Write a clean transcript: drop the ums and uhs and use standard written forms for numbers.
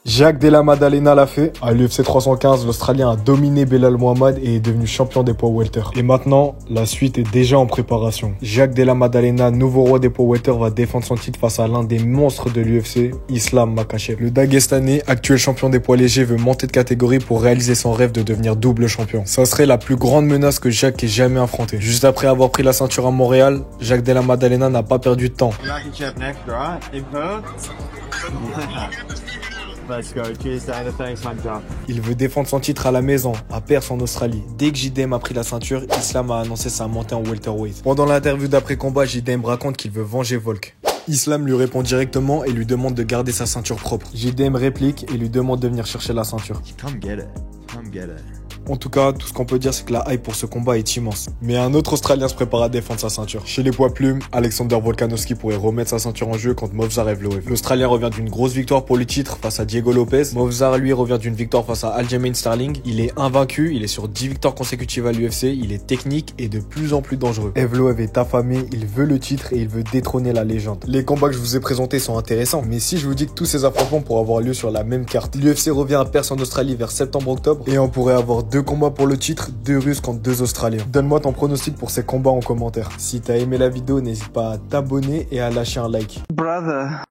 Jacques Della Maddalena l'a fait. À l'UFC 315, l'Australien a dominé Belal Muhammad et est devenu champion des poids welter. Et maintenant, la suite est déjà en préparation. Jacques Della Maddalena, nouveau roi des poids welter, va défendre son titre face à l'un des monstres de l'UFC, Islam Makhachev. Le Daguestanais, actuel champion des poids légers, veut monter de catégorie pour réaliser son rêve de devenir double champion. Ça serait la plus grande menace que Jacques ait jamais affrontée. Juste après avoir pris la ceinture à Montréal, Jacques Della Maddalena n'a pas perdu de temps. Let's go. Cheers, Dana. Thanks, Hunter. Il veut défendre son titre à la maison, à Perth en Australie. Dès que JDM a pris la ceinture, Islam a annoncé sa montée en welterweight. Pendant l'interview d'après-combat, JDM raconte qu'il veut venger Volk. Islam lui répond directement et lui demande de garder sa ceinture propre. JDM réplique et lui demande de venir chercher la ceinture. Come get it. Come get it. En tout cas, tout ce qu'on peut dire, c'est que la hype pour ce combat est immense. Mais un autre Australien se prépare à défendre sa ceinture. Chez les poids plumes, Alexander Volkanovski pourrait remettre sa ceinture en jeu contre Movsar Evloev. L'Australien revient d'une grosse victoire pour le titre face à Diego Lopez. Movsar, lui, revient d'une victoire face à Aljamain Sterling. Il est invaincu, il est sur 10 victoires consécutives à l'UFC, il est technique et de plus en plus dangereux. Evloev est affamé, il veut le titre et il veut détrôner la légende. Les combats que je vous ai présentés sont intéressants, mais si je vous dis que tous ces affrontements pourraient avoir lieu sur la même carte, l'UFC revient à Perth en Australie vers septembre-octobre et on pourrait avoir 2 combats pour le titre, 2 Russes contre 2 Australiens. Donne-moi ton pronostic pour ces combats en commentaire. Si t'as aimé la vidéo, n'hésite pas à t'abonner et à lâcher un like. Brother.